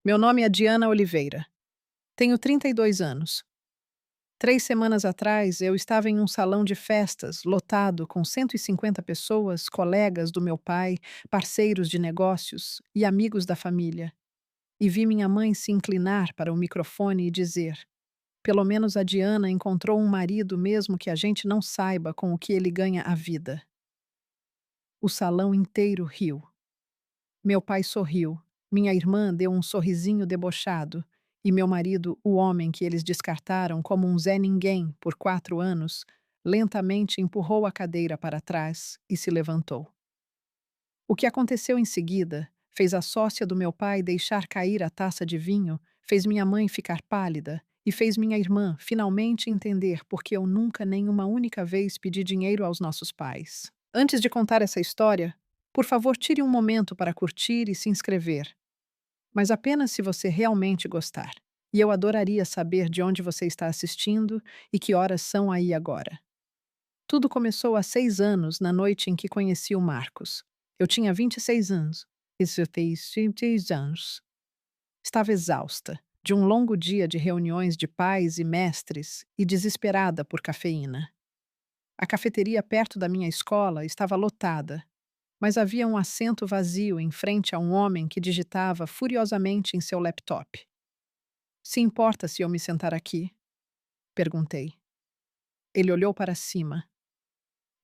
Meu nome é Diana Oliveira. Tenho 32 anos. 3 semanas atrás, eu estava em um salão de festas, lotado com 150 pessoas, colegas do meu pai, parceiros de negócios e amigos da família, e vi minha mãe se inclinar para o microfone e dizer: pelo menos a Diana encontrou um marido, mesmo que a gente não saiba com o que ele ganha a vida. O salão inteiro riu. Meu pai sorriu, minha irmã deu um sorrisinho debochado, e meu marido, o homem que eles descartaram como um Zé Ninguém por 4 anos, lentamente empurrou a cadeira para trás e se levantou. O que aconteceu em seguida fez a sócia do meu pai deixar cair a taça de vinho, fez minha mãe ficar pálida e fez minha irmã finalmente entender por que eu nunca nem uma única vez pedi dinheiro aos nossos pais. Antes de contar essa história, por favor, tire um momento para curtir e se inscrever, mas apenas se você realmente gostar. E eu adoraria saber de onde você está assistindo e que horas são aí agora. Tudo começou há 6 anos, na noite em que conheci o Marcos. Eu tinha 26 anos. Isso fez 26 anos. Estava exausta, de um longo dia de reuniões de pais e mestres e desesperada por cafeína. A cafeteria perto da minha escola estava lotada, mas havia um assento vazio em frente a um homem que digitava furiosamente em seu laptop. Se importa se eu me sentar aqui? Perguntei. Ele olhou para cima.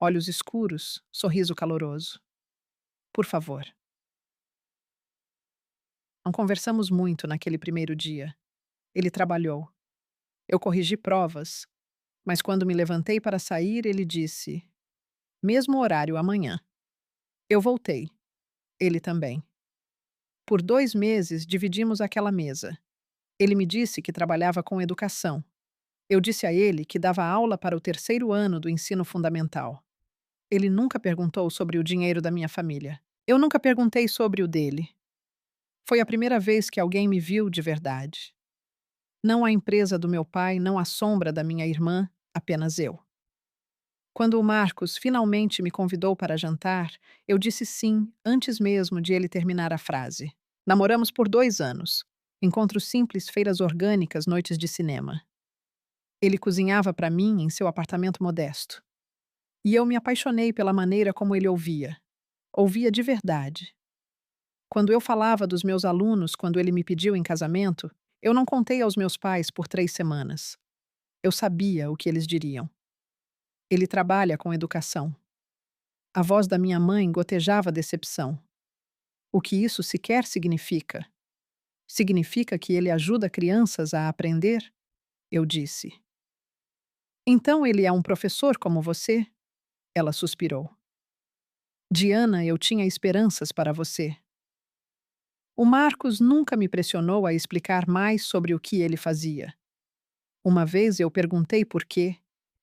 Olhos escuros, sorriso caloroso. Por favor. Não conversamos muito naquele primeiro dia. Ele trabalhou. Eu corrigi provas, mas quando me levantei para sair, ele disse: mesmo horário amanhã. Eu voltei. Ele também. Por 2 meses dividimos aquela mesa. Ele me disse que trabalhava com educação. Eu disse a ele que dava aula para o terceiro ano do ensino fundamental. Ele nunca perguntou sobre o dinheiro da minha família. Eu nunca perguntei sobre o dele. Foi a primeira vez que alguém me viu de verdade. Não a empresa do meu pai, não a sombra da minha irmã, apenas eu. Quando o Marcos finalmente me convidou para jantar, eu disse sim antes mesmo de ele terminar a frase. Namoramos por 2 anos. Encontros simples, feiras orgânicas, noites de cinema. Ele cozinhava para mim em seu apartamento modesto. E eu me apaixonei pela maneira como ele ouvia. Ouvia de verdade. Quando eu falava dos meus alunos quando ele me pediu em casamento, eu não contei aos meus pais por 3 semanas. Eu sabia o que eles diriam. Ele trabalha com educação. A voz da minha mãe gotejava decepção. O que isso sequer significa? Significa que ele ajuda crianças a aprender? Eu disse. Então ele é um professor como você? Ela suspirou. Diana, eu tinha esperanças para você. O Marcos nunca me pressionou a explicar mais sobre o que ele fazia. Uma vez eu perguntei por quê,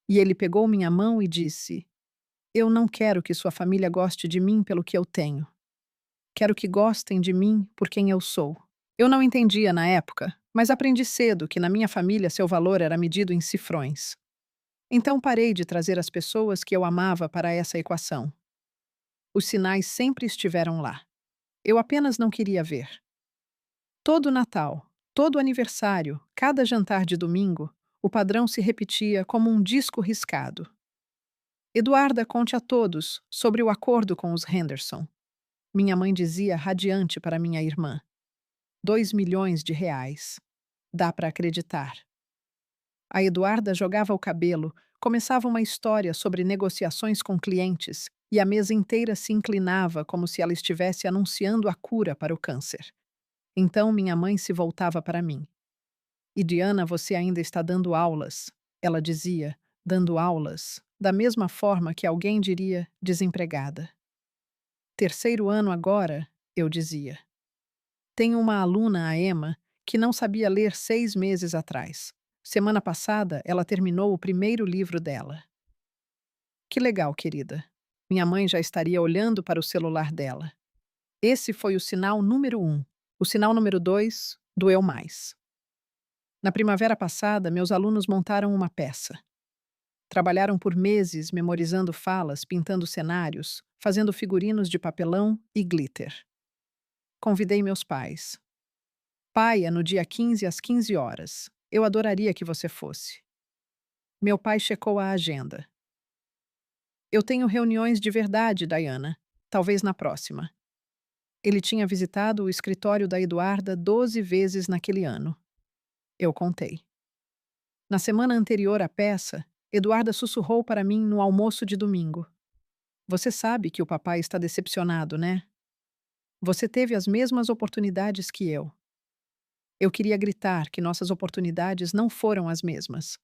e ele pegou minha mão e disse: eu não quero que sua família goste de mim pelo que eu tenho. Quero que gostem de mim por quem eu sou. Eu não entendia na época, mas aprendi cedo que na minha família seu valor era medido em cifrões. Então parei de trazer as pessoas que eu amava para essa equação. Os sinais sempre estiveram lá. Eu apenas não queria ver. Todo Natal, todo aniversário, cada jantar de domingo, o padrão se repetia como um disco riscado. Eduarda, conte a todos sobre o acordo com os Henderson. Minha mãe dizia radiante para minha irmã. 2 milhões de reais. Dá para acreditar. A Eduarda jogava o cabelo, começava uma história sobre negociações com clientes e a mesa inteira se inclinava como se ela estivesse anunciando a cura para o câncer. Então minha mãe se voltava para mim. E Diana, você ainda está dando aulas. Ela dizia, dando aulas, da mesma forma que alguém diria desempregada. Terceiro ano agora, eu dizia. Tenho uma aluna, a Emma, que não sabia ler 6 meses atrás. Semana passada, ela terminou o primeiro livro dela. Que legal, querida. Minha mãe já estaria olhando para o celular dela. Esse foi o sinal número 1. O sinal número 2 doeu mais. Na primavera passada, meus alunos montaram uma peça. Trabalharam por meses memorizando falas, pintando cenários, fazendo figurinos de papelão e glitter. Convidei meus pais. Paia no dia 15 às 15 horas. Eu adoraria que você fosse. Meu pai checou a agenda. Eu tenho reuniões de verdade, Diana. Talvez na próxima. Ele tinha visitado o escritório da Eduarda 12 vezes naquele ano. Eu contei. Na semana anterior à peça, Eduarda sussurrou para mim no almoço de domingo. Você sabe que o papai está decepcionado, né? Você teve as mesmas oportunidades que eu. Eu queria gritar que nossas oportunidades não foram as mesmas.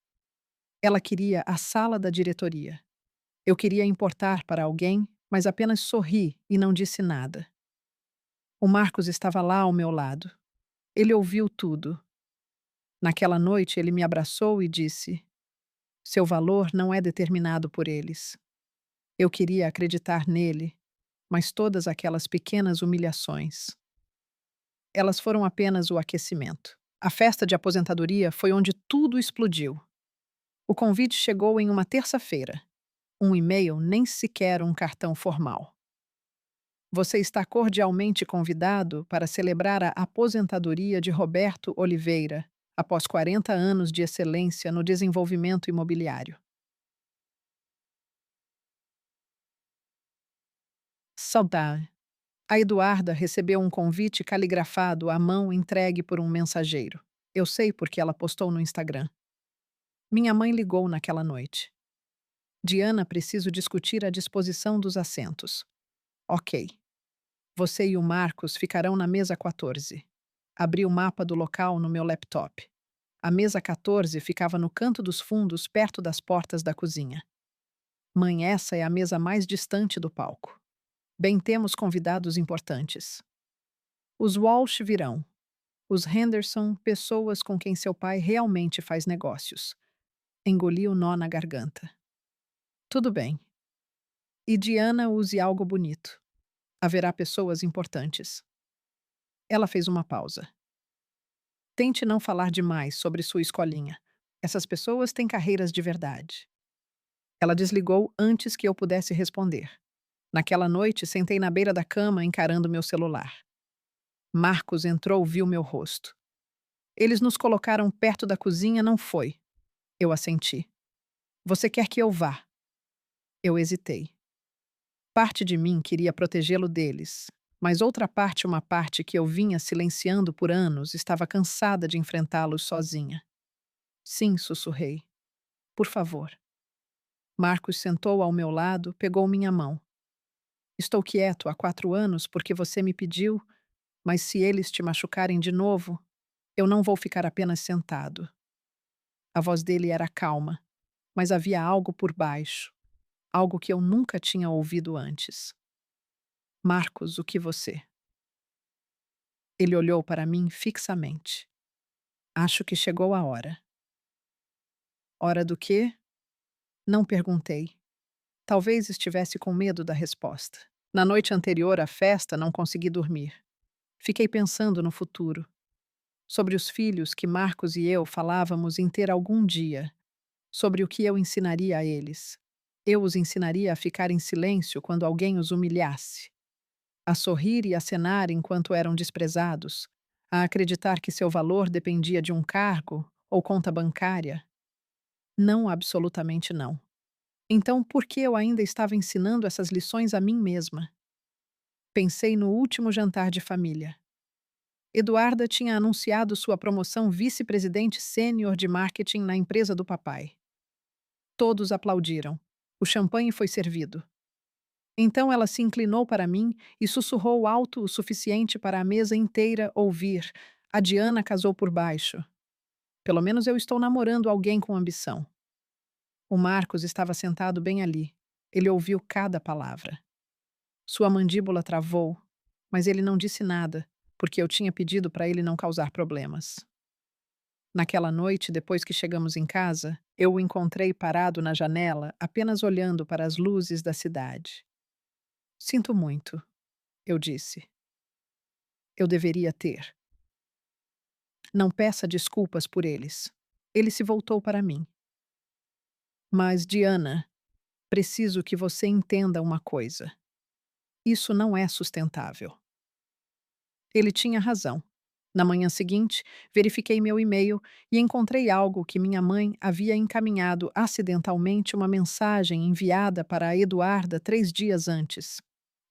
Ela queria a sala da diretoria. Eu queria importar para alguém, mas apenas sorri e não disse nada. O Marcos estava lá ao meu lado. Ele ouviu tudo. Naquela noite, ele me abraçou e disse: Seu valor não é determinado por eles. Eu queria acreditar nele, mas todas aquelas pequenas humilhações. Elas foram apenas o aquecimento. A festa de aposentadoria foi onde tudo explodiu. O convite chegou em uma terça-feira. Um e-mail, nem sequer um cartão formal. Você está cordialmente convidado para celebrar a aposentadoria de Roberto Oliveira, após 40 anos de excelência no desenvolvimento imobiliário. Saudade. A Eduarda recebeu um convite caligrafado à mão entregue por um mensageiro. Eu sei porque ela postou no Instagram. Minha mãe ligou naquela noite. Diana, preciso discutir a disposição dos assentos. Ok. Você e o Marcos ficarão na mesa 14. Abri o mapa do local no meu laptop. A mesa 14 ficava no canto dos fundos, perto das portas da cozinha. Mãe, essa é a mesa mais distante do palco. Bem, temos convidados importantes. Os Walsh virão. Os Henderson, pessoas com quem seu pai realmente faz negócios. Engoli o nó na garganta. Tudo bem. E Diana, use algo bonito. Haverá pessoas importantes. Ela fez uma pausa. Tente não falar demais sobre sua escolinha. Essas pessoas têm carreiras de verdade. Ela desligou antes que eu pudesse responder. Naquela noite, sentei na beira da cama encarando meu celular. Marcos entrou, viu meu rosto. Eles nos colocaram perto da cozinha, não foi? Eu assenti. Você quer que eu vá? Eu hesitei. Parte de mim queria protegê-lo deles, mas outra parte, uma parte que eu vinha silenciando por anos, estava cansada de enfrentá-los sozinha. Sim, sussurrei. Por favor. Marcos sentou ao meu lado, pegou minha mão. Estou quieto há 4 anos porque você me pediu, mas se eles te machucarem de novo, eu não vou ficar apenas sentado. A voz dele era calma, mas havia algo por baixo, algo que eu nunca tinha ouvido antes. Marcos, o que você? Ele olhou para mim fixamente. Acho que chegou a hora. Hora do quê? Não perguntei. Talvez estivesse com medo da resposta. Na noite anterior à festa, não consegui dormir. Fiquei pensando no futuro, sobre os filhos que Marcos e eu falávamos em ter algum dia, sobre o que eu ensinaria a eles. Eu os ensinaria a ficar em silêncio quando alguém os humilhasse, a sorrir e acenar enquanto eram desprezados, a acreditar que seu valor dependia de um cargo ou conta bancária. Não, absolutamente não. Então, por que eu ainda estava ensinando essas lições a mim mesma? Pensei no último jantar de família. Eduarda tinha anunciado sua promoção vice-presidente sênior de marketing na empresa do papai. Todos aplaudiram. O champanhe foi servido. Então ela se inclinou para mim e sussurrou alto o suficiente para a mesa inteira ouvir: A Diana casou por baixo. Pelo menos eu estou namorando alguém com ambição. O Marcos estava sentado bem ali. Ele ouviu cada palavra. Sua mandíbula travou, mas ele não disse nada, porque eu tinha pedido para ele não causar problemas. Naquela noite, depois que chegamos em casa, eu o encontrei parado na janela, apenas olhando para as luzes da cidade. Sinto muito, eu disse. Eu deveria ter. Não peça desculpas por eles. Ele se voltou para mim. Mas, Diana, preciso que você entenda uma coisa. Isso não é sustentável. Ele tinha razão. Na manhã seguinte, verifiquei meu e-mail e encontrei algo que minha mãe havia encaminhado acidentalmente uma mensagem enviada para a Eduarda 3 dias antes.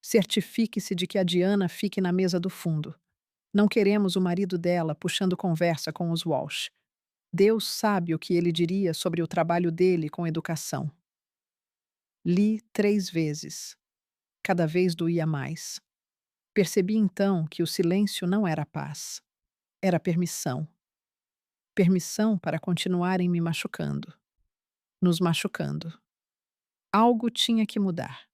Certifique-se de que a Diana fique na mesa do fundo. Não queremos o marido dela puxando conversa com os Walsh. Deus sabe o que ele diria sobre o trabalho dele com educação. Li 3 vezes. Cada vez doía mais. Percebi então que o silêncio não era paz. Era permissão. Permissão para continuarem me machucando. Nos machucando. Algo tinha que mudar.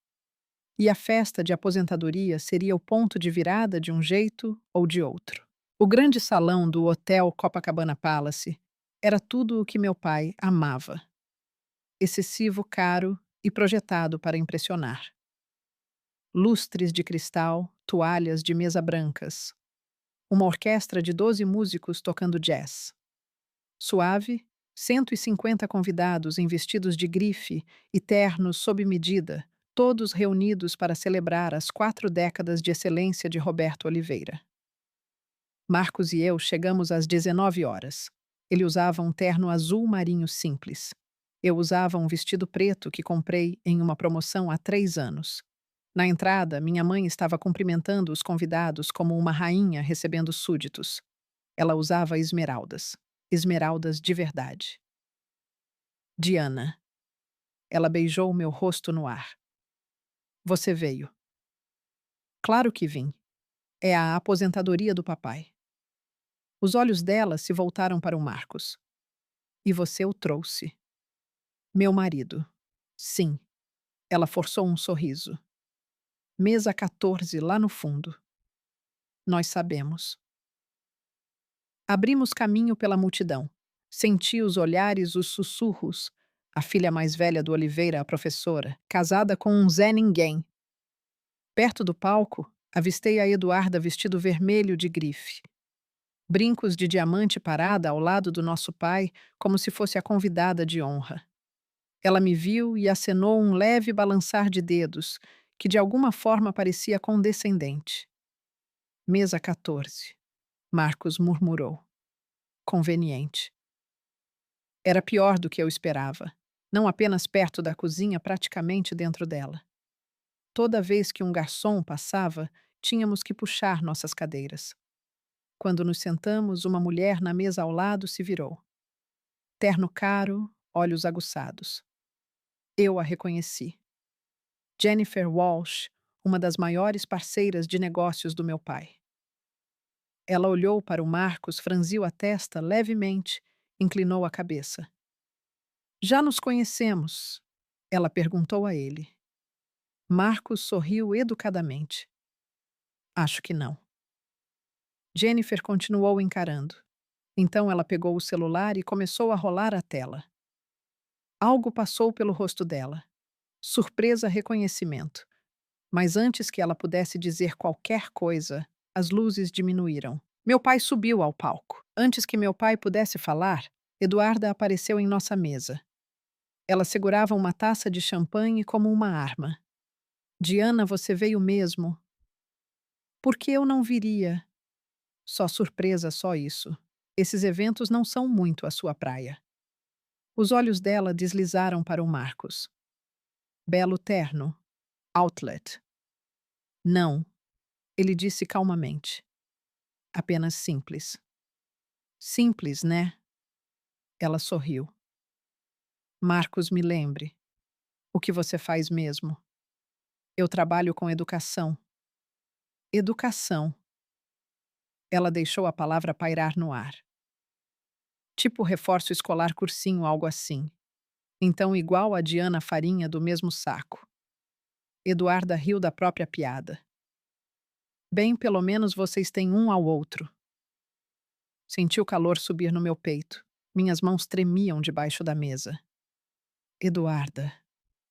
E a festa de aposentadoria seria o ponto de virada de um jeito ou de outro. O grande salão do Hotel Copacabana Palace era tudo o que meu pai amava. Excessivo, caro e projetado para impressionar. Lustres de cristal, toalhas de mesa brancas. Uma orquestra de 12 músicos tocando jazz. Suave, 150 convidados em vestidos de grife e ternos sob medida, todos reunidos para celebrar as 4 décadas de excelência de Roberto Oliveira. Marcos e eu chegamos às 19 horas. Ele usava um terno azul marinho simples. Eu usava um vestido preto que comprei em uma promoção há 3 anos. Na entrada, minha mãe estava cumprimentando os convidados como uma rainha recebendo súditos. Ela usava esmeraldas. Esmeraldas de verdade. Diana. Ela beijou meu rosto no ar. Você veio. Claro que vim. É a aposentadoria do papai. Os olhos dela se voltaram para o Marcos. E você o trouxe. Meu marido. Sim. Ela forçou um sorriso. Mesa 14, lá no fundo. Nós sabemos. Abrimos caminho pela multidão. Senti os olhares, os sussurros. A filha mais velha do Oliveira, a professora, casada com um Zé Ninguém. Perto do palco, avistei a Eduarda vestido vermelho de grife. Brincos de diamante parada ao lado do nosso pai, como se fosse a convidada de honra. Ela me viu e acenou um leve balançar de dedos, que de alguma forma parecia condescendente. Mesa 14. Marcos murmurou. Conveniente. Era pior do que eu esperava. Não apenas perto da cozinha, praticamente dentro dela. Toda vez que um garçom passava, tínhamos que puxar nossas cadeiras. Quando nos sentamos, uma mulher na mesa ao lado se virou. Terno caro, olhos aguçados. Eu a reconheci. Jennifer Walsh, uma das maiores parceiras de negócios do meu pai. Ela olhou para o Marcos, franziu a testa levemente, inclinou a cabeça. Já nos conhecemos? Ela perguntou a ele. Marcos sorriu educadamente. Acho que não. Jennifer continuou encarando. Então ela pegou o celular e começou a rolar a tela. Algo passou pelo rosto dela. Surpresa, reconhecimento. Mas antes que ela pudesse dizer qualquer coisa, as luzes diminuíram. Meu pai subiu ao palco. Antes que meu pai pudesse falar, Eduarda apareceu em nossa mesa. Ela segurava uma taça de champanhe como uma arma. Diana, você veio mesmo. Por que eu não viria? Só surpresa, só isso. Esses eventos não são muito a sua praia. Os olhos dela deslizaram para o Marcos. Belo terno. Outlet. Não, ele disse calmamente. Apenas simples. Simples, né? Ela sorriu. Marcos, me lembre. O que você faz mesmo? Eu trabalho com educação. Educação. Ela deixou a palavra pairar no ar. Tipo reforço escolar cursinho, algo assim. Então, igual a Diana Farinha do mesmo saco. Eduarda riu da própria piada. Bem, pelo menos vocês têm um ao outro. Senti o calor subir no meu peito. Minhas mãos tremiam debaixo da mesa. Eduarda,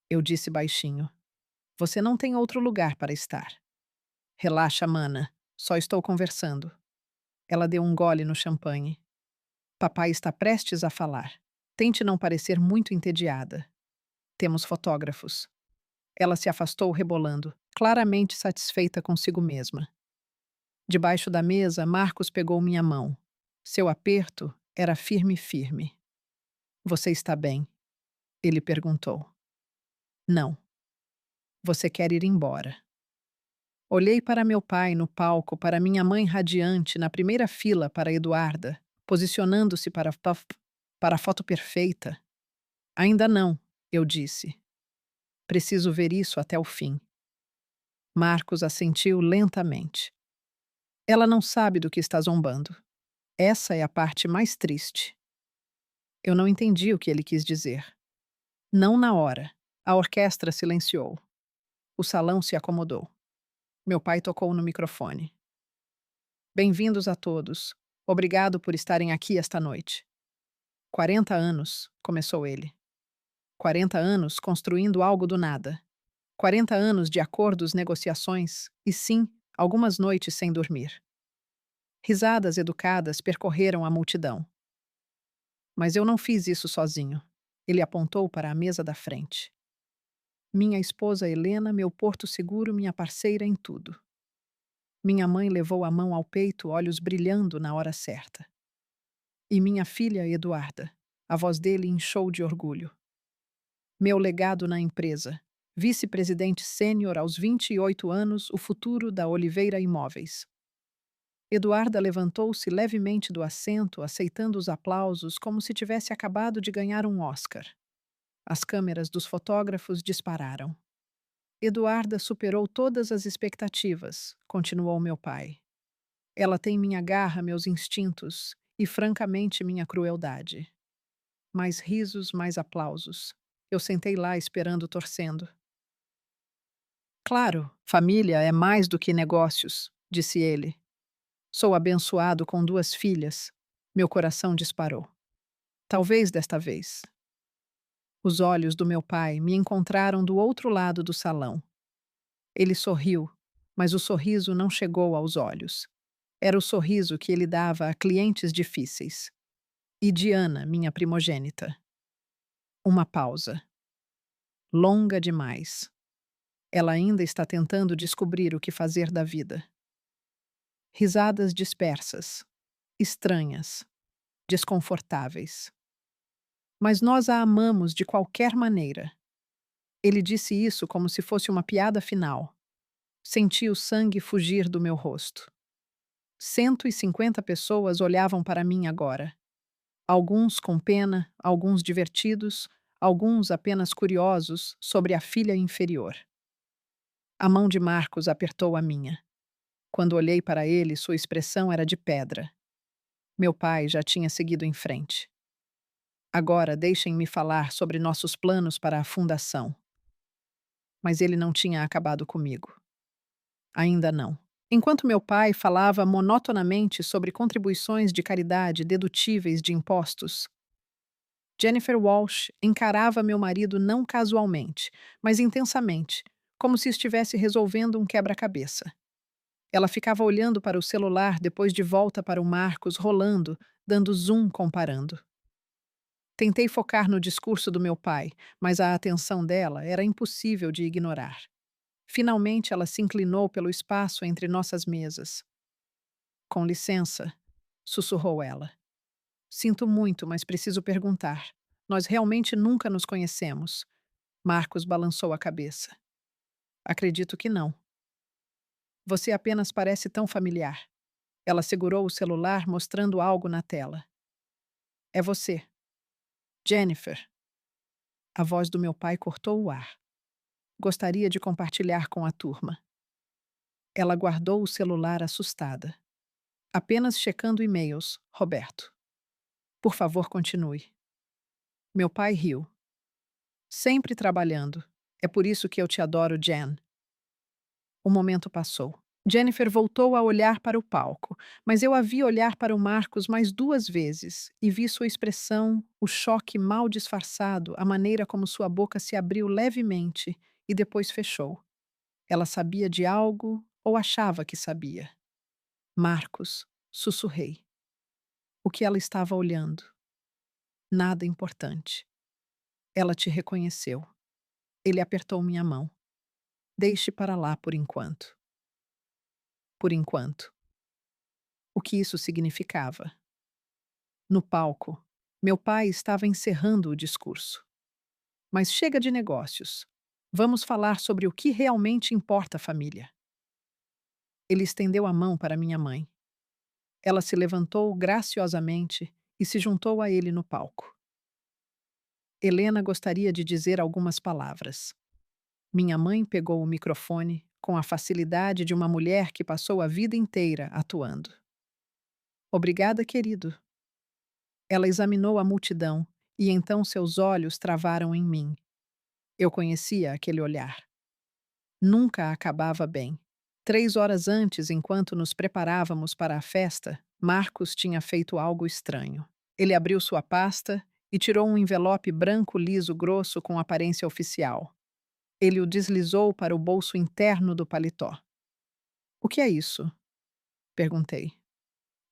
eu disse baixinho. Você não tem outro lugar para estar. Relaxa, mana. Só estou conversando. Ela deu um gole no champanhe. Papai está prestes a falar. Tente não parecer muito entediada. Temos fotógrafos. Ela se afastou rebolando, claramente satisfeita consigo mesma. Debaixo da mesa, Marcos pegou minha mão. Seu aperto era firme, firme. Você está bem? Ele perguntou. Não. Você quer ir embora. Olhei para meu pai no palco, para minha mãe radiante na primeira fila para Eduarda, posicionando-se para a foto perfeita. Ainda não, eu disse. Preciso ver isso até o fim. Marcos assentiu lentamente. Ela não sabe do que está zombando. Essa é a parte mais triste. Eu não entendi o que ele quis dizer. Não na hora. A orquestra silenciou. O salão se acomodou. Meu pai tocou no microfone. Bem-vindos a todos. Obrigado por estarem aqui esta noite. 40 anos, começou ele. 40 anos construindo algo do nada. 40 anos de acordos, negociações e, sim, algumas noites sem dormir. Risadas educadas percorreram a multidão. Mas eu não fiz isso sozinho. Ele apontou para a mesa da frente. Minha esposa Helena, meu porto seguro, minha parceira em tudo. Minha mãe levou a mão ao peito, olhos brilhando na hora certa. E minha filha Eduarda, a voz dele inchou de orgulho. Meu legado na empresa. Vice-presidente sênior aos 28 anos, o futuro da Oliveira Imóveis. Eduarda levantou-se levemente do assento, aceitando os aplausos como se tivesse acabado de ganhar um Oscar. As câmeras dos fotógrafos dispararam. Eduarda superou todas as expectativas, continuou meu pai. Ela tem minha garra, meus instintos e, francamente, minha crueldade. Mais risos, mais aplausos. Eu sentei lá esperando, torcendo. Claro, família é mais do que negócios, disse ele. Sou abençoado com 2 filhas. Meu coração disparou. Talvez desta vez. Os olhos do meu pai me encontraram do outro lado do salão. Ele sorriu, mas o sorriso não chegou aos olhos. Era o sorriso que ele dava a clientes difíceis. E Diana, minha primogênita. Uma pausa. Longa demais. Ela ainda está tentando descobrir o que fazer da vida. Risadas dispersas, estranhas, desconfortáveis. Mas nós a amamos de qualquer maneira. Ele disse isso como se fosse uma piada final. Senti o sangue fugir do meu rosto. 150 pessoas olhavam para mim agora. Alguns com pena, alguns divertidos, alguns apenas curiosos sobre a filha inferior. A mão de Marcos apertou a minha. Quando olhei para ele, sua expressão era de pedra. Meu pai já tinha seguido em frente. Agora deixem-me falar sobre nossos planos para a fundação. Mas ele não tinha acabado comigo. Ainda não. Enquanto meu pai falava monotonamente sobre contribuições de caridade dedutíveis de impostos, Jennifer Walsh encarava meu marido não casualmente, mas intensamente, como se estivesse resolvendo um quebra-cabeça. Ela ficava olhando para o celular depois de volta para o Marcos, rolando, dando zoom comparando. Tentei focar no discurso do meu pai, mas a atenção dela era impossível de ignorar. Finalmente ela se inclinou pelo espaço entre nossas mesas. Com licença, sussurrou ela. Sinto muito, mas preciso perguntar. Nós realmente nunca nos conhecemos. Marcos balançou a cabeça. Acredito que não. Você apenas parece tão familiar. Ela segurou o celular, mostrando algo na tela. É você. Jennifer. A voz do meu pai cortou o ar. Gostaria de compartilhar com a turma. Ela guardou o celular assustada. Apenas checando e-mails, Roberto. Por favor, continue. Meu pai riu. Sempre trabalhando. É por isso que eu te adoro, Jen. O momento passou. Jennifer voltou a olhar para o palco, mas eu a vi olhar para o Marcos mais 2 vezes e vi sua expressão, o choque mal disfarçado, a maneira como sua boca se abriu levemente e depois fechou. Ela sabia de algo ou achava que sabia. Marcos, sussurrei. O que ela estava olhando? Nada importante. Ela te reconheceu. Ele apertou minha mão. Deixe para lá por enquanto. Por enquanto. O que isso significava? No palco, meu pai estava encerrando o discurso. Mas chega de negócios. Vamos falar sobre o que realmente importa à família. Ele estendeu a mão para minha mãe. Ela se levantou graciosamente e se juntou a ele no palco. Helena gostaria de dizer algumas palavras. Minha mãe pegou o microfone com a facilidade de uma mulher que passou a vida inteira atuando. Obrigada, querido. Ela examinou a multidão e então seus olhos travaram em mim. Eu conhecia aquele olhar. Nunca acabava bem. 3 horas antes, enquanto nos preparávamos para a festa, Marcos tinha feito algo estranho. Ele abriu sua pasta e tirou um envelope branco liso grosso com aparência oficial. Ele o deslizou para o bolso interno do paletó. O que é isso? Perguntei.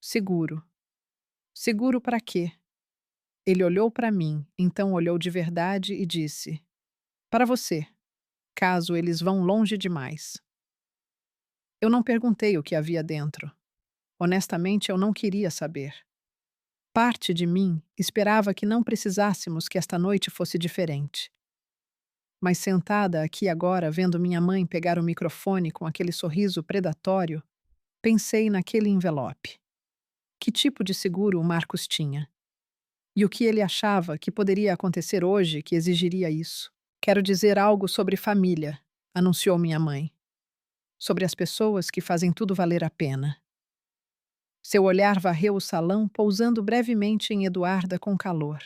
Seguro. Seguro para quê? Ele olhou para mim, então olhou de verdade e disse: Para você, caso eles vão longe demais. Eu não perguntei o que havia dentro. Honestamente, eu não queria saber. Parte de mim esperava que não precisássemos que esta noite fosse diferente. Mas sentada aqui agora, vendo minha mãe pegar o microfone com aquele sorriso predatório, pensei naquele envelope. Que tipo de seguro o Marcos tinha? E o que ele achava que poderia acontecer hoje que exigiria isso? Quero dizer algo sobre família, anunciou minha mãe. Sobre as pessoas que fazem tudo valer a pena. Seu olhar varreu o salão, pousando brevemente em Eduarda com calor,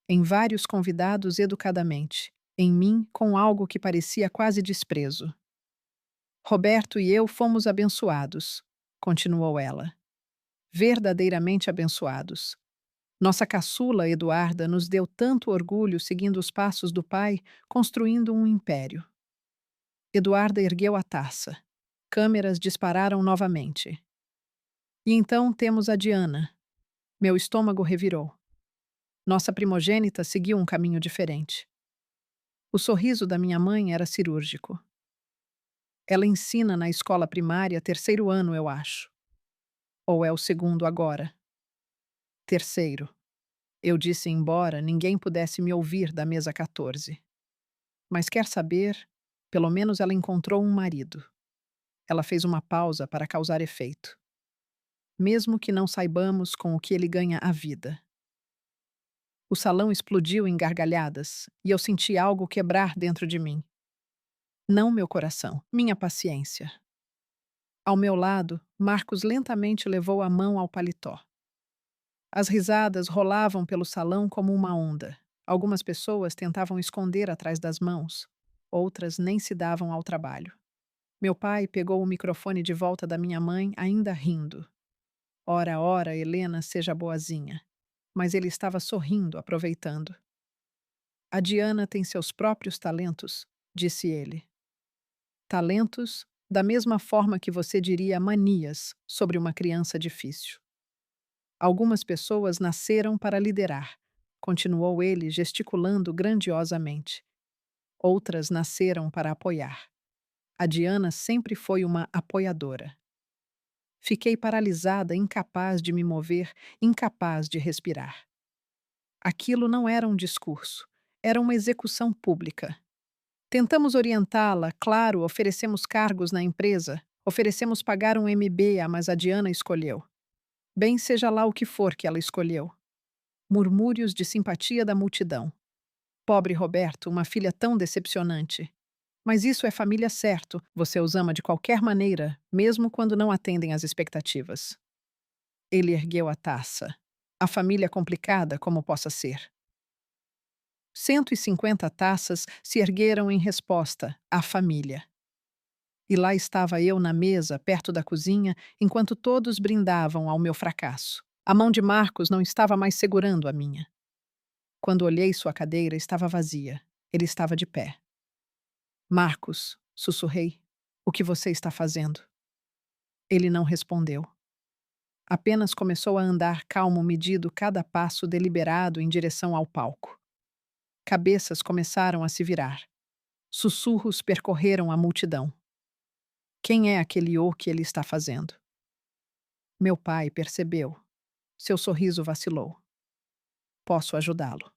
em vários convidados educadamente, em mim com algo que parecia quase desprezo. Roberto e eu fomos abençoados, continuou ela. Verdadeiramente abençoados. Nossa caçula Eduarda nos deu tanto orgulho seguindo os passos do pai, construindo um império. Eduarda ergueu a taça. Câmeras dispararam novamente. E então temos a Diana. Meu estômago revirou. Nossa primogênita seguiu um caminho diferente. O sorriso da minha mãe era cirúrgico. Ela ensina na escola primária, terceiro ano, eu acho. Ou é o segundo agora? Terceiro. Eu disse embora ninguém pudesse me ouvir da mesa 14. Mas quer saber? Pelo menos ela encontrou um marido. Ela fez uma pausa para causar efeito. Mesmo que não saibamos com o que ele ganha a vida. O salão explodiu em gargalhadas e eu senti algo quebrar dentro de mim. Não meu coração, minha paciência. Ao meu lado, Marcos lentamente levou a mão ao paletó. As risadas rolavam pelo salão como uma onda. Algumas pessoas tentavam esconder atrás das mãos, outras nem se davam ao trabalho. Meu pai pegou o microfone de volta da minha mãe, ainda rindo. Ora, ora, Helena, seja boazinha. Mas ele estava sorrindo, aproveitando. A Diana tem seus próprios talentos, disse ele. Talentos, da mesma forma que você diria manias sobre uma criança difícil. Algumas pessoas nasceram para liderar, continuou ele, gesticulando grandiosamente. Outras nasceram para apoiar. A Diana sempre foi uma apoiadora. Fiquei paralisada, incapaz de me mover, incapaz de respirar. Aquilo não era um discurso, era uma execução pública. Tentamos orientá-la, claro, oferecemos cargos na empresa, oferecemos pagar um MBA, mas a Diana escolheu. Bem seja lá o que for que ela escolheu. Murmúrios de simpatia da multidão. Pobre Roberto, uma filha tão decepcionante. Mas isso é família certo, você os ama de qualquer maneira, mesmo quando não atendem às expectativas. Ele ergueu a taça. A família complicada como possa ser. 150 taças se ergueram em resposta à família. E lá estava eu na mesa, perto da cozinha, enquanto todos brindavam ao meu fracasso. A mão de Marcos não estava mais segurando a minha. Quando olhei sua cadeira, estava vazia. Ele estava de pé. Marcos, sussurrei, o que você está fazendo? Ele não respondeu. Apenas começou a andar calmo, medido cada passo deliberado em direção ao palco. Cabeças começaram a se virar. Sussurros percorreram a multidão. Quem é aquele o que ele está fazendo? Meu pai percebeu. Seu sorriso vacilou. Posso ajudá-lo.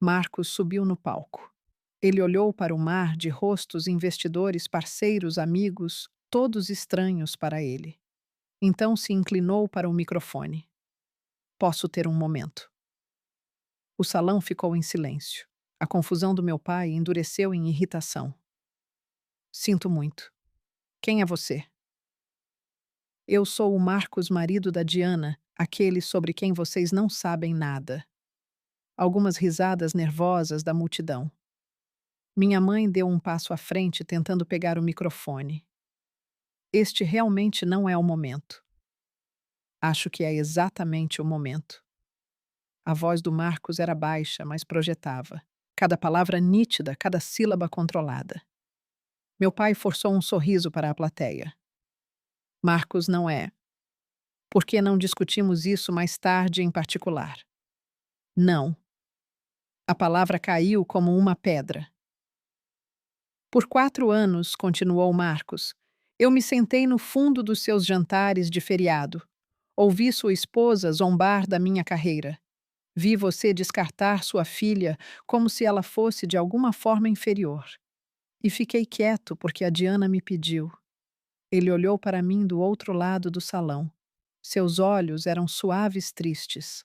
Marcos subiu no palco. Ele olhou para o mar de rostos investidores, parceiros, amigos, todos estranhos para ele. Então se inclinou para o microfone. Posso ter um momento. O salão ficou em silêncio. A confusão do meu pai endureceu em irritação. Sinto muito. Quem é você? Eu sou o Marcos, marido da Diana, aquele sobre quem vocês não sabem nada. Algumas risadas nervosas da multidão. Minha mãe deu um passo à frente tentando pegar o microfone. Este realmente não é o momento. Acho que é exatamente o momento. A voz do Marcos era baixa, mas projetava. Cada palavra nítida, cada sílaba controlada. Meu pai forçou um sorriso para a plateia. Marcos não é. Por que não discutimos isso mais tarde em particular? Não. A palavra caiu como uma pedra. Por 4 anos, continuou Marcos, eu me sentei no fundo dos seus jantares de feriado. Ouvi sua esposa zombar da minha carreira. Vi você descartar sua filha como se ela fosse de alguma forma inferior. E fiquei quieto porque a Diana me pediu. Ele olhou para mim do outro lado do salão. Seus olhos eram suaves, tristes.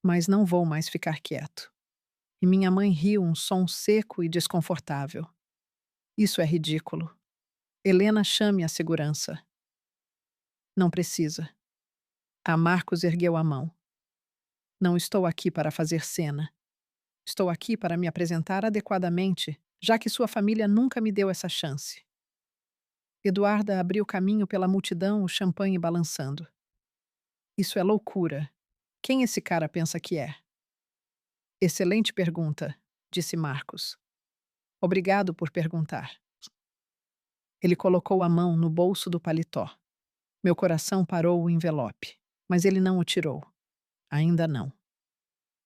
Mas não vou mais ficar quieto. E minha mãe riu um som seco e desconfortável. Isso é ridículo. Helena, chame a segurança. Não precisa. A Marcos ergueu a mão. Não estou aqui para fazer cena. Estou aqui para me apresentar adequadamente, já que sua família nunca me deu essa chance. Eduarda abriu caminho pela multidão, o champanhe balançando. Isso é loucura. Quem esse cara pensa que é? Excelente pergunta, disse Marcos. Obrigado por perguntar. Ele colocou a mão no bolso do paletó. Meu coração parou o envelope, mas ele não o tirou. Ainda não.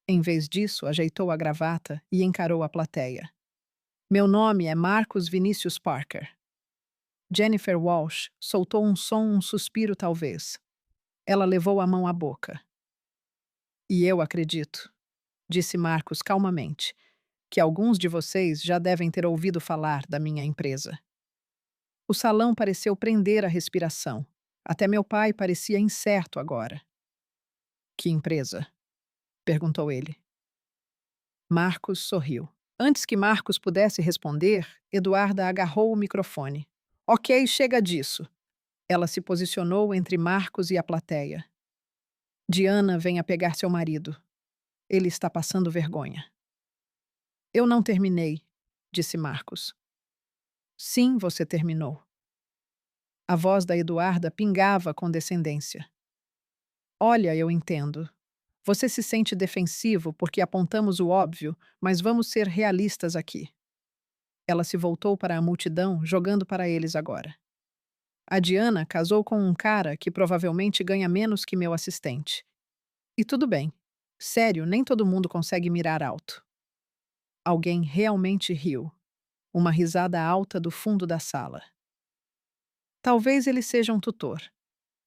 Em vez disso, ajeitou a gravata e encarou a plateia. Meu nome é Marcos Vinícius Parker. Jennifer Walsh soltou um som, um suspiro talvez. Ela levou a mão à boca. E eu acredito, disse Marcos calmamente, que alguns de vocês já devem ter ouvido falar da minha empresa. O salão pareceu prender a respiração. Até meu pai parecia incerto agora. Que empresa? Perguntou ele. Marcos sorriu. Antes que Marcos pudesse responder, Eduarda agarrou o microfone. Ok, chega disso. Ela se posicionou entre Marcos e a plateia. Diana, venha pegar seu marido. Ele está passando vergonha. Eu não terminei, disse Marcos. Sim, você terminou. A voz da Eduarda pingava com descendência. Olha, eu entendo. Você se sente defensivo porque apontamos o óbvio, mas vamos ser realistas aqui. Ela se voltou para a multidão, jogando para eles agora. A Diana casou com um cara que provavelmente ganha menos que meu assistente. E tudo bem. Sério, nem todo mundo consegue mirar alto. Alguém realmente riu. Uma risada alta do fundo da sala. Talvez ele seja um tutor.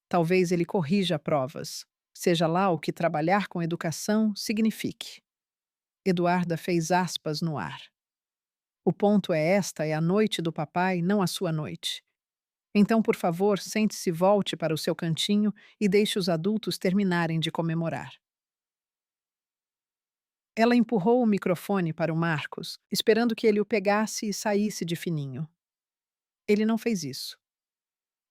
Talvez ele corrija provas. Seja lá o que trabalhar com educação signifique. Eduarda fez aspas no ar. O ponto é esta é a noite do papai, não a sua noite. Então, por favor, sente-se, volte para o seu cantinho e deixe os adultos terminarem de comemorar. Ela empurrou o microfone para o Marcos, esperando que ele o pegasse e saísse de fininho. Ele não fez isso.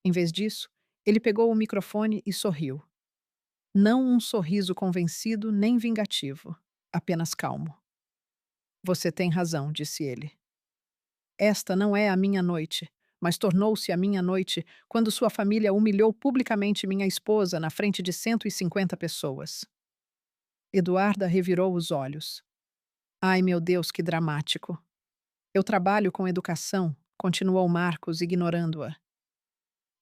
Em vez disso, ele pegou o microfone e sorriu. Não um sorriso convencido nem vingativo, apenas calmo. Você tem razão, disse ele. Esta não é a minha noite, mas tornou-se a minha noite quando sua família humilhou publicamente minha esposa na frente de 150 pessoas. Eduarda revirou os olhos. Ai, meu Deus, que dramático. Eu trabalho com educação, continuou Marcos, ignorando-a.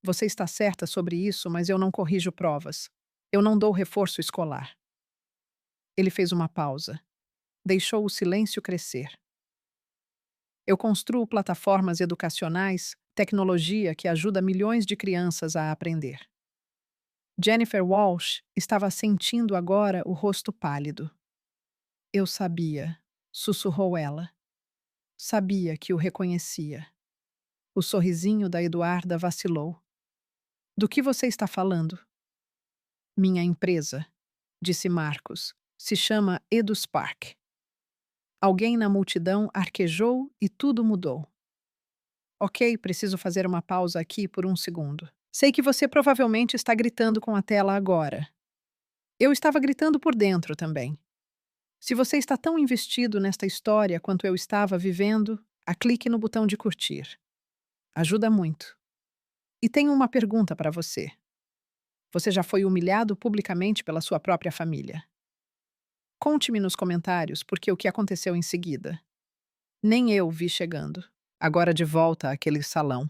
Você está certa sobre isso, mas eu não corrijo provas. Eu não dou reforço escolar. Ele fez uma pausa. Deixou o silêncio crescer. Eu construo plataformas educacionais, tecnologia que ajuda milhões de crianças a aprender. Jennifer Walsh estava sentindo agora o rosto pálido. Eu sabia, sussurrou ela. Sabia que o reconhecia. O sorrisinho da Eduarda vacilou. Do que você está falando? Minha empresa, disse Marcos, se chama EduSpark. Alguém na multidão arquejou e tudo mudou. Ok, preciso fazer uma pausa aqui por um segundo. Sei que você provavelmente está gritando com a tela agora. Eu estava gritando por dentro também. Se você está tão investido nesta história quanto eu estava vivendo, clique no botão de curtir. Ajuda muito. E tenho uma pergunta para você. Você já foi humilhado publicamente pela sua própria família? Conte-me nos comentários porque o que aconteceu em seguida. Nem eu vi chegando. Agora de volta àquele salão.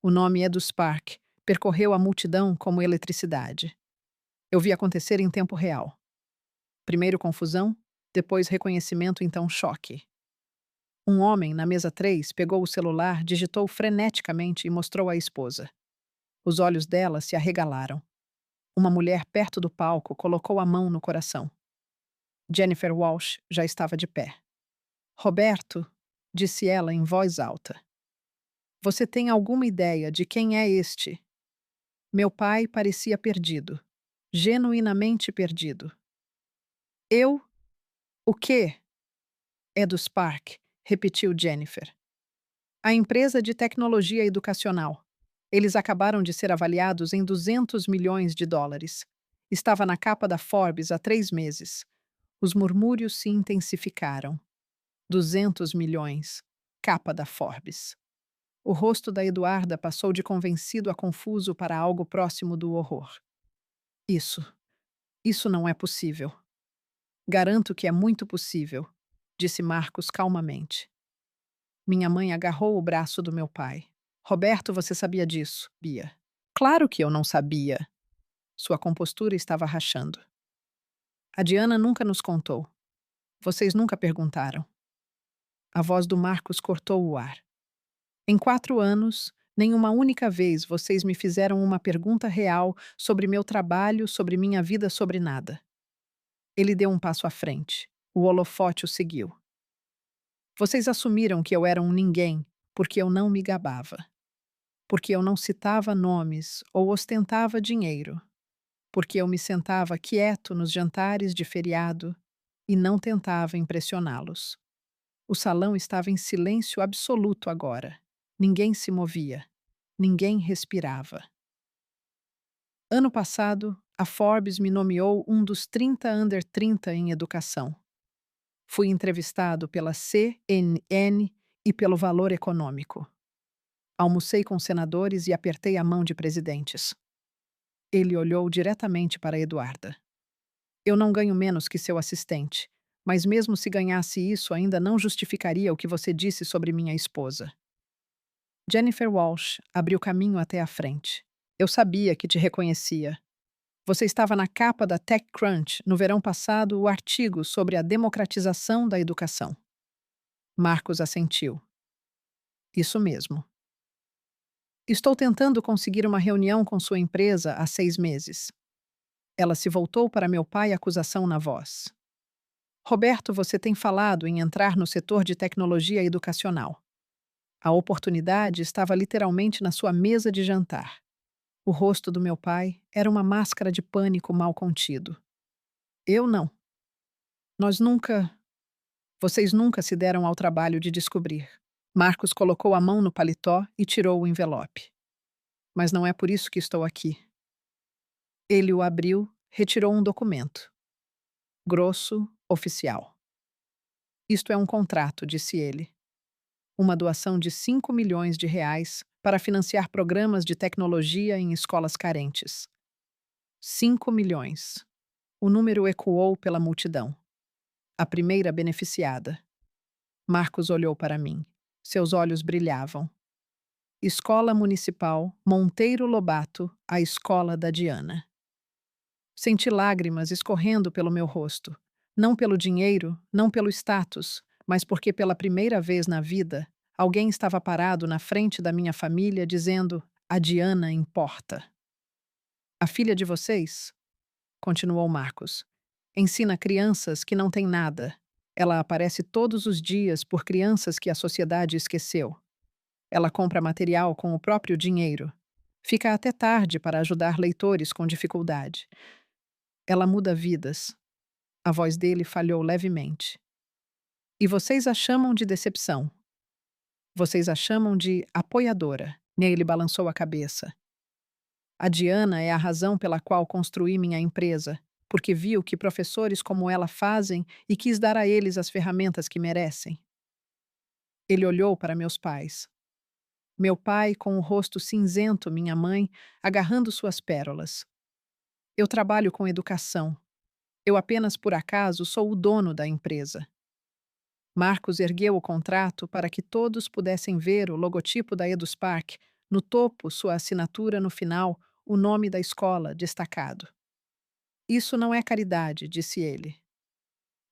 O nome EduSpark percorreu a multidão como eletricidade. Eu vi acontecer em tempo real. Primeiro confusão, depois reconhecimento, então choque. Um homem, na mesa 3, pegou o celular, digitou freneticamente e mostrou à esposa. Os olhos dela se arregalaram. Uma mulher perto do palco colocou a mão no coração. Jennifer Walsh já estava de pé. Roberto, disse ela em voz alta. Você tem alguma ideia de quem é este? Meu pai parecia perdido. Genuinamente perdido. Eu? O quê? EduSpark, repetiu Jennifer. A empresa de tecnologia educacional. Eles acabaram de ser avaliados em 200 milhões de dólares. Estava na capa da Forbes há 3 meses. Os murmúrios se intensificaram. 200 milhões. Capa da Forbes. O rosto da Eduarda passou de convencido a confuso para algo próximo do horror. Isso não é possível. Garanto que é muito possível, disse Marcos calmamente. Minha mãe agarrou o braço do meu pai. Roberto, você sabia disso, Bia? Claro que eu não sabia. Sua compostura estava rachando. A Diana nunca nos contou. Vocês nunca perguntaram. A voz do Marcos cortou o ar. Em 4 anos, nem uma única vez vocês me fizeram uma pergunta real sobre meu trabalho, sobre minha vida, sobre nada. Ele deu um passo à frente. O holofote o seguiu. Vocês assumiram que eu era um ninguém porque eu não me gabava. Porque eu não citava nomes ou ostentava dinheiro. Porque eu me sentava quieto nos jantares de feriado e não tentava impressioná-los. O salão estava em silêncio absoluto agora. Ninguém se movia. Ninguém respirava. Ano passado, a Forbes me nomeou um dos 30 under 30 em educação. Fui entrevistado pela CNN e pelo Valor Econômico. Almocei com senadores e apertei a mão de presidentes. Ele olhou diretamente para Eduarda. Eu não ganho menos que seu assistente, mas mesmo se ganhasse isso, ainda não justificaria o que você disse sobre minha esposa. Jennifer Walsh abriu caminho até a frente. Eu sabia que te reconhecia. Você estava na capa da TechCrunch no verão passado o artigo sobre a democratização da educação. Marcos assentiu. Isso mesmo. Estou tentando conseguir uma reunião com sua empresa há 6 meses. Ela se voltou para meu pai, acusação na voz. Roberto, você tem falado em entrar no setor de tecnologia educacional. A oportunidade estava literalmente na sua mesa de jantar. O rosto do meu pai era uma máscara de pânico mal contido. Eu não. Nós nunca. Vocês nunca se deram ao trabalho de descobrir. Marcos colocou a mão no paletó e tirou o envelope. Mas não é por isso que estou aqui. Ele o abriu, retirou um documento. Grosso, oficial. Isto é um contrato, disse ele. Uma doação de 5 milhões de reais para financiar programas de tecnologia em escolas carentes. 5 milhões. O número ecoou pela multidão. A primeira beneficiada. Marcos olhou para mim. Seus olhos brilhavam. Escola Municipal Monteiro Lobato, a escola da Diana. Senti lágrimas escorrendo pelo meu rosto. Não pelo dinheiro, não pelo status, mas porque pela primeira vez na vida, alguém estava parado na frente da minha família dizendo: a Diana importa. A filha de vocês, continuou Marcos, ensina crianças que não têm nada. Ela aparece todos os dias por crianças que a sociedade esqueceu. Ela compra material com o próprio dinheiro. Fica até tarde para ajudar leitores com dificuldade. Ela muda vidas. A voz dele falhou levemente. E vocês a chamam de decepção. Vocês a chamam de apoiadora. Ele balançou a cabeça. A Diana é a razão pela qual construí minha empresa, porque vi o que professores como ela fazem e quis dar a eles as ferramentas que merecem. Ele olhou para meus pais. Meu pai, com o rosto cinzento, minha mãe, agarrando suas pérolas. Eu trabalho com educação. Eu apenas por acaso sou o dono da empresa. Marcos ergueu o contrato para que todos pudessem ver o logotipo da EduSpark, no topo sua assinatura no final, o nome da escola destacado. Isso não é caridade, disse ele.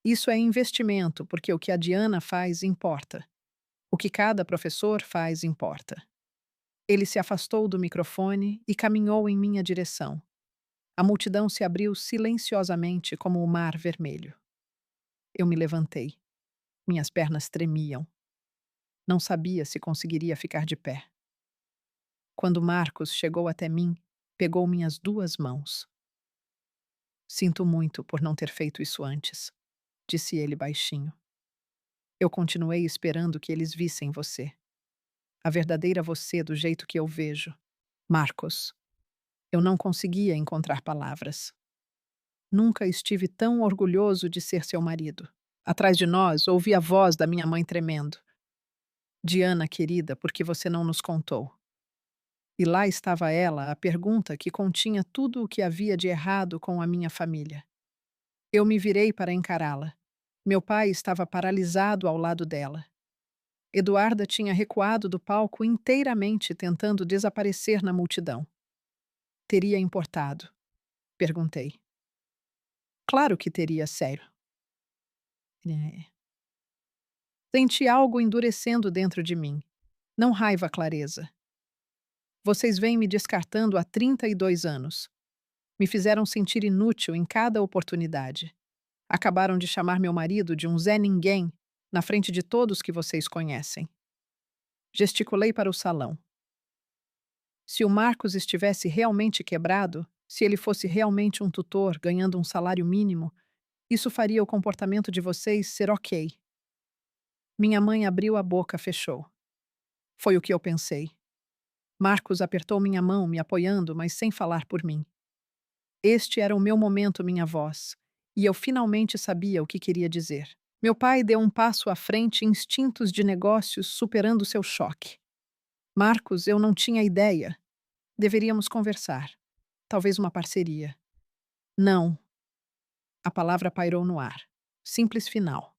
Isso é investimento, porque o que a Diana faz importa. O que cada professor faz importa. Ele se afastou do microfone e caminhou em minha direção. A multidão se abriu silenciosamente como o mar vermelho. Eu me levantei. Minhas pernas tremiam. Não sabia se conseguiria ficar de pé. Quando Marcos chegou até mim, pegou minhas duas mãos. Sinto muito por não ter feito isso antes, disse ele baixinho. Eu continuei esperando que eles vissem você. A verdadeira você do jeito que eu vejo. Marcos. Eu não conseguia encontrar palavras. Nunca estive tão orgulhoso de ser seu marido. Atrás de nós, ouvi a voz da minha mãe tremendo. Diana, querida, por que você não nos contou? E lá estava ela, a pergunta que continha tudo o que havia de errado com a minha família. Eu me virei para encará-la. Meu pai estava paralisado ao lado dela. Eduarda tinha recuado do palco inteiramente tentando desaparecer na multidão. Teria importado? Perguntei. Claro que teria, sério. É. Senti algo endurecendo dentro de mim. Não raiva, clareza. Vocês vêm me descartando há 32 anos. Me fizeram sentir inútil em cada oportunidade. Acabaram de chamar meu marido de um Zé Ninguém na frente de todos que vocês conhecem. Gesticulei para o salão. Se o Marcos estivesse realmente quebrado, se ele fosse realmente um tutor ganhando um salário mínimo, isso faria o comportamento de vocês ser ok. Minha mãe abriu a boca, fechou. Foi o que eu pensei. Marcos apertou minha mão, me apoiando, mas sem falar por mim. Este era o meu momento, minha voz, e eu finalmente sabia o que queria dizer. Meu pai deu um passo à frente, instintos de negócios superando seu choque. Marcos, eu não tinha ideia. Deveríamos conversar. Talvez uma parceria. Não. A palavra pairou no ar. Simples final.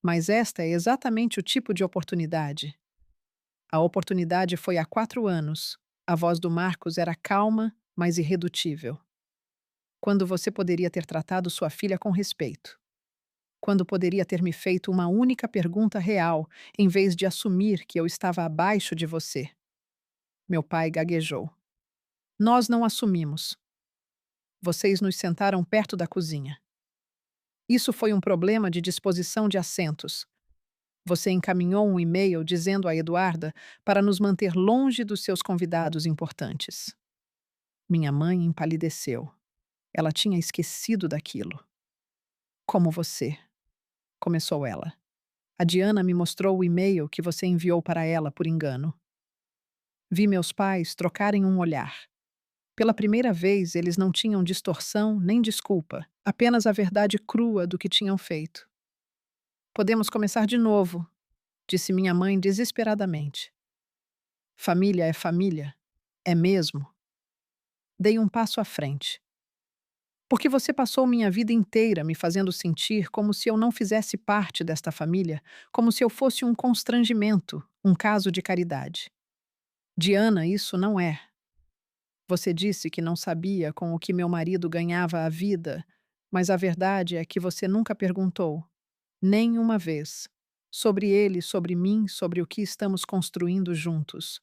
Mas esta é exatamente o tipo de oportunidade. A oportunidade foi há 4 anos. A voz do Marcos era calma, mas irredutível. Quando você poderia ter tratado sua filha com respeito. Quando poderia ter me feito uma única pergunta real, em vez de assumir que eu estava abaixo de você. Meu pai gaguejou. Nós não assumimos. Vocês nos sentaram perto da cozinha. Isso foi um problema de disposição de assentos. Você encaminhou um e-mail dizendo a Eduarda para nos manter longe dos seus convidados importantes. Minha mãe empalideceu. Ela tinha esquecido daquilo. Como você, começou ela. A Diana me mostrou o e-mail que você enviou para ela por engano. Vi meus pais trocarem um olhar. Pela primeira vez, eles não tinham distorção nem desculpa, apenas a verdade crua do que tinham feito. Podemos começar de novo, disse minha mãe desesperadamente. Família é família. É mesmo. Dei um passo à frente. Porque você passou minha vida inteira me fazendo sentir como se eu não fizesse parte desta família, como se eu fosse um constrangimento, um caso de caridade. Diana, isso não é. Você disse que não sabia com o que meu marido ganhava a vida, mas a verdade é que você nunca perguntou, nem uma vez, sobre ele, sobre mim, sobre o que estamos construindo juntos.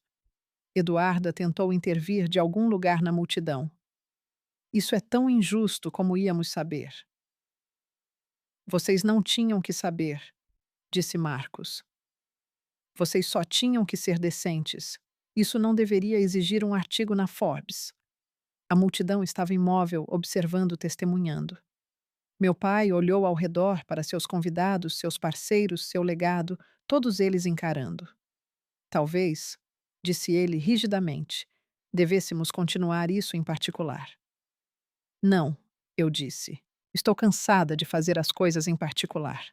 Eduarda tentou intervir de algum lugar na multidão. Isso é tão injusto como íamos saber. Vocês não tinham que saber, disse Marcos. Vocês só tinham que ser decentes. Isso não deveria exigir um artigo na Forbes. A multidão estava imóvel, observando, testemunhando. Meu pai olhou ao redor para seus convidados, seus parceiros, seu legado, todos eles encarando. Talvez, disse ele rigidamente, devêssemos continuar isso em particular. Não, eu disse. Estou cansada de fazer as coisas em particular.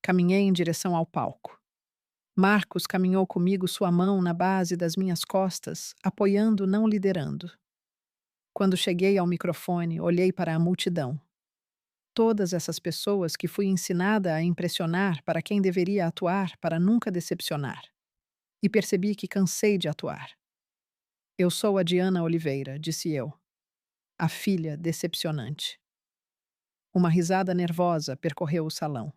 Caminhei em direção ao palco. Marcos caminhou comigo, sua mão na base das minhas costas, apoiando, não liderando. Quando cheguei ao microfone, olhei para a multidão. Todas essas pessoas que fui ensinada a impressionar para quem deveria atuar para nunca decepcionar. E percebi que cansei de atuar. Eu sou a Diana Oliveira, disse eu. A filha decepcionante. Uma risada nervosa percorreu o salão.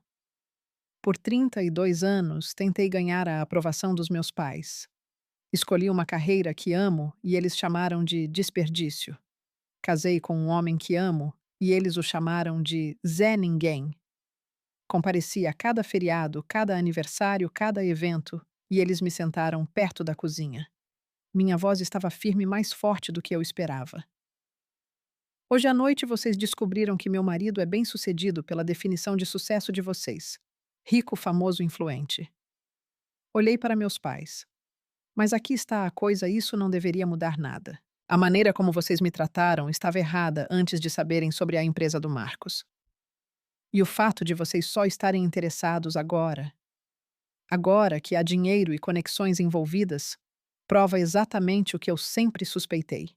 Por 32 anos, tentei ganhar a aprovação dos meus pais. Escolhi uma carreira que amo e eles chamaram de desperdício. Casei com um homem que amo e eles o chamaram de Zé Ninguém. Compareci a cada feriado, cada aniversário, cada evento e eles me sentaram perto da cozinha. Minha voz estava firme, mais forte do que eu esperava. Hoje à noite vocês descobriram que meu marido é bem-sucedido pela definição de sucesso de vocês. Rico, famoso, influente. Olhei para meus pais. Mas aqui está a coisa, isso não deveria mudar nada. A maneira como vocês me trataram estava errada antes de saberem sobre a empresa do Marcos. E o fato de vocês só estarem interessados agora que há dinheiro e conexões envolvidas, prova exatamente o que eu sempre suspeitei.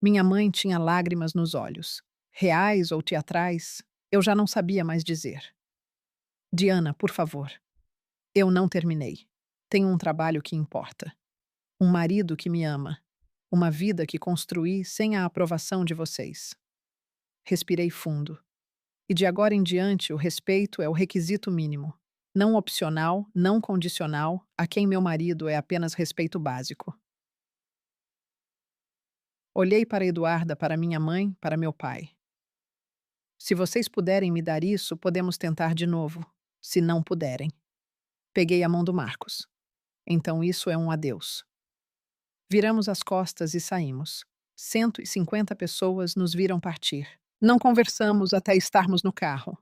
Minha mãe tinha lágrimas nos olhos. Reais ou teatrais, eu já não sabia mais dizer. Diana, por favor. Eu não terminei. Tenho um trabalho que importa. Um marido que me ama. Uma vida que construí sem a aprovação de vocês. Respirei fundo. E de agora em diante, o respeito é o requisito mínimo. Não opcional, não condicional, a quem meu marido é apenas respeito básico. Olhei para Eduarda, para minha mãe, para meu pai. Se vocês puderem me dar isso, podemos tentar de novo. Se não puderem. Peguei a mão do Marcos. Então isso é um adeus. Viramos as costas e saímos. 150 pessoas nos viram partir. Não conversamos até estarmos no carro.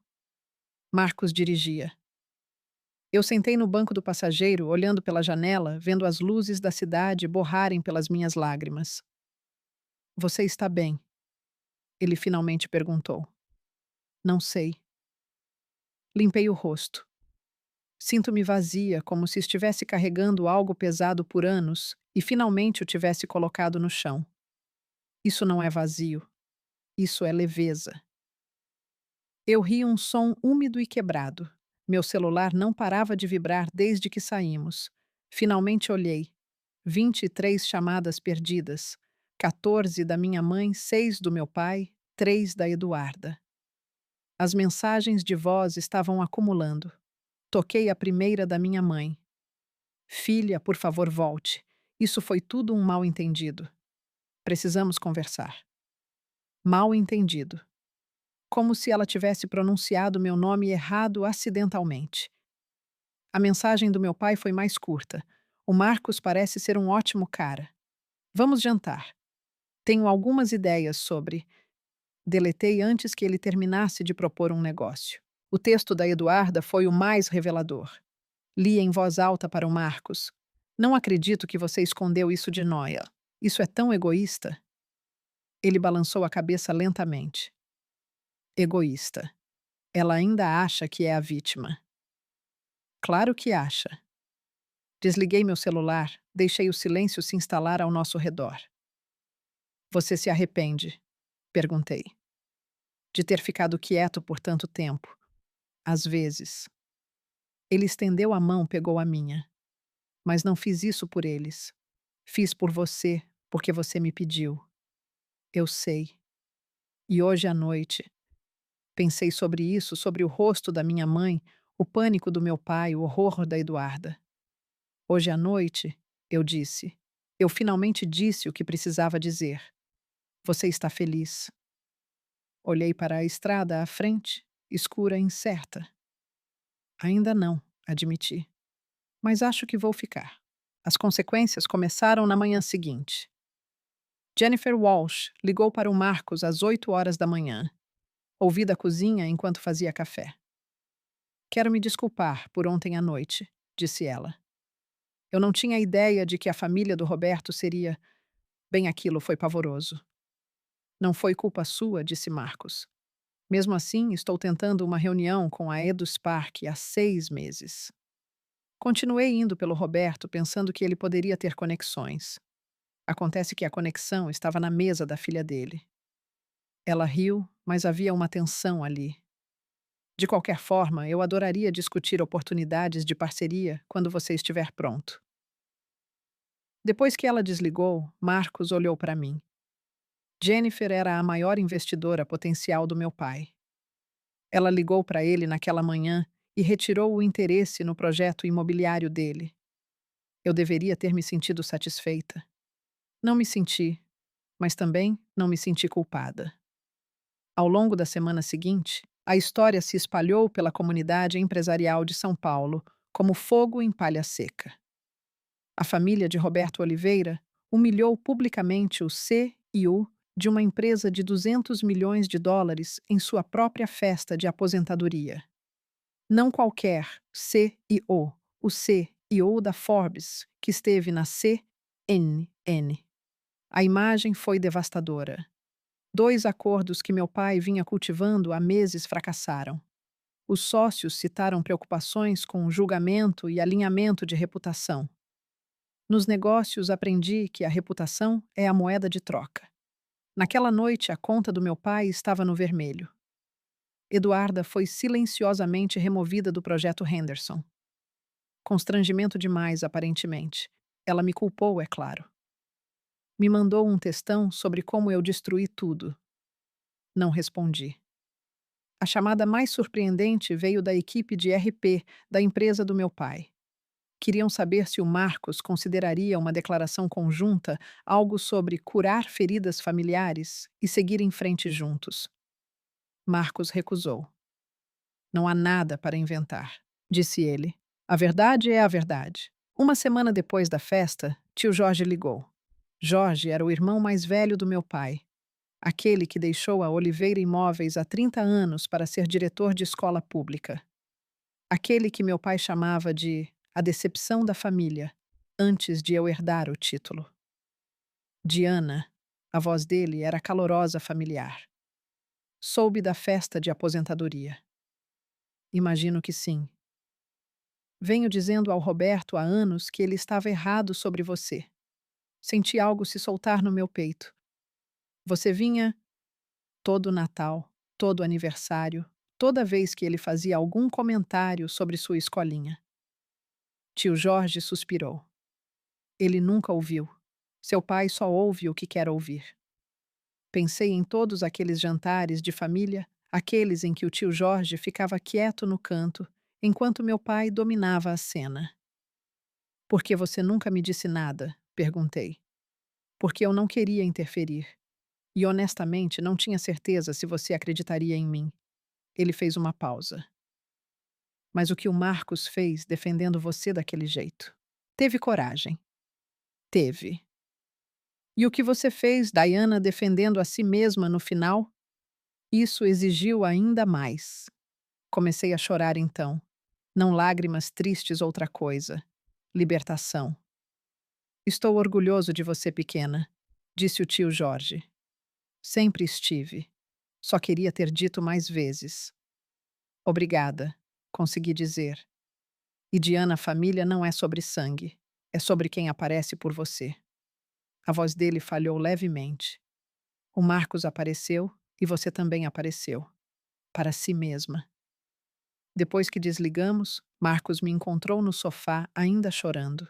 Marcos dirigia. Eu sentei no banco do passageiro, olhando pela janela, vendo as luzes da cidade borrarem pelas minhas lágrimas. Você está bem? Ele finalmente perguntou. Não sei. Limpei o rosto. Sinto-me vazia, como se estivesse carregando algo pesado por anos e finalmente o tivesse colocado no chão. Isso não é vazio. Isso é leveza. Eu ri um som úmido e quebrado. Meu celular não parava de vibrar desde que saímos. Finalmente olhei. 23 chamadas perdidas. 14 da minha mãe, 6 do meu pai, 3 da Eduarda. As mensagens de voz estavam acumulando. Toquei a primeira da minha mãe. Filha, por favor, volte. Isso foi tudo um mal-entendido. Precisamos conversar. Mal-entendido. Como se ela tivesse pronunciado meu nome errado acidentalmente. A mensagem do meu pai foi mais curta. O Marcos parece ser um ótimo cara. Vamos jantar. Tenho algumas ideias sobre. Deletei antes que ele terminasse de propor um negócio. O texto da Eduarda foi o mais revelador. Li em voz alta para o Marcos. Não acredito que você escondeu isso de Noia. Isso é tão egoísta. Ele balançou a cabeça lentamente. Egoísta. Ela ainda acha que é a vítima. Claro que acha. Desliguei meu celular, deixei o silêncio se instalar ao nosso redor. Você se arrepende? Perguntei. De ter ficado quieto por tanto tempo. Às vezes. Ele estendeu a mão, pegou a minha. Mas não fiz isso por eles. Fiz por você, porque você me pediu. Eu sei. E hoje à noite, pensei sobre isso, sobre o rosto da minha mãe, o pânico do meu pai, o horror da Eduarda. Hoje à noite, eu disse. Eu finalmente disse o que precisava dizer. Você está feliz. Olhei para a estrada à frente, escura e incerta. Ainda não, admiti. Mas acho que vou ficar. As consequências começaram na manhã seguinte. Jennifer Walsh ligou para o Marcos às 8 horas da manhã. Ouvi da cozinha enquanto fazia café. Quero me desculpar por ontem à noite, disse ela. Eu não tinha ideia de que a família do Roberto seria. Bem, aquilo foi pavoroso. Não foi culpa sua, disse Marcos. Mesmo assim, estou tentando uma reunião com a EduSpark há 6 meses. Continuei indo pelo Roberto pensando que ele poderia ter conexões. Acontece que a conexão estava na mesa da filha dele. Ela riu, mas havia uma tensão ali. De qualquer forma, eu adoraria discutir oportunidades de parceria quando você estiver pronto. Depois que ela desligou, Marcos olhou para mim. Jennifer era a maior investidora potencial do meu pai. Ela ligou para ele naquela manhã e retirou o interesse no projeto imobiliário dele. Eu deveria ter me sentido satisfeita. Não me senti, mas também não me senti culpada. Ao longo da semana seguinte, a história se espalhou pela comunidade empresarial de São Paulo como fogo em palha seca. A família de Roberto Oliveira humilhou publicamente o CEO de uma empresa de 200 milhões de dólares em sua própria festa de aposentadoria. Não qualquer CEO, o CEO da Forbes, que esteve na CNN. A imagem foi devastadora. 2 acordos que meu pai vinha cultivando há meses fracassaram. Os sócios citaram preocupações com julgamento e alinhamento de reputação. Nos negócios aprendi que a reputação é a moeda de troca. Naquela noite, a conta do meu pai estava no vermelho. Eduarda foi silenciosamente removida do projeto Henderson. Constrangimento demais, aparentemente. Ela me culpou, é claro. Me mandou um textão sobre como eu destruí tudo. Não respondi. A chamada mais surpreendente veio da equipe de RP da empresa do meu pai. Queriam saber se o Marcos consideraria uma declaração conjunta algo sobre curar feridas familiares e seguir em frente juntos. Marcos recusou. Não há nada para inventar, disse ele. A verdade é a verdade. Uma semana depois da festa, tio Jorge ligou. Jorge era o irmão mais velho do meu pai, aquele que deixou a Oliveira Imóveis há 30 anos para ser diretor de escola pública. Aquele que meu pai chamava de a decepção da família, antes de eu herdar o título. Diana, a voz dele era calorosa familiar. Soube da festa de aposentadoria. Imagino que sim. Venho dizendo ao Roberto há anos que ele estava errado sobre você. Senti algo se soltar no meu peito. Você vinha todo Natal, todo aniversário, toda vez que ele fazia algum comentário sobre sua escolinha. Tio Jorge suspirou. Ele nunca ouviu. Seu pai só ouve o que quer ouvir. Pensei em todos aqueles jantares de família, aqueles em que o tio Jorge ficava quieto no canto, enquanto meu pai dominava a cena. Por que você nunca me disse nada? Perguntei. Porque eu não queria interferir. E honestamente não tinha certeza se você acreditaria em mim. Ele fez uma pausa. Mas o que o Marcos fez defendendo você daquele jeito? Teve coragem. Teve. E o que você fez, Diana, defendendo a si mesma no final? Isso exigiu ainda mais. Comecei a chorar então. Não lágrimas tristes, outra coisa. Libertação. Estou orgulhoso de você, pequena, disse o tio Jorge. Sempre estive. Só queria ter dito mais vezes. Obrigada, consegui dizer. E Diana, família não é sobre sangue. É sobre quem aparece por você. A voz dele falhou levemente. O Marcos apareceu e você também apareceu. Para si mesma. Depois que desligamos, Marcos me encontrou no sofá, ainda chorando.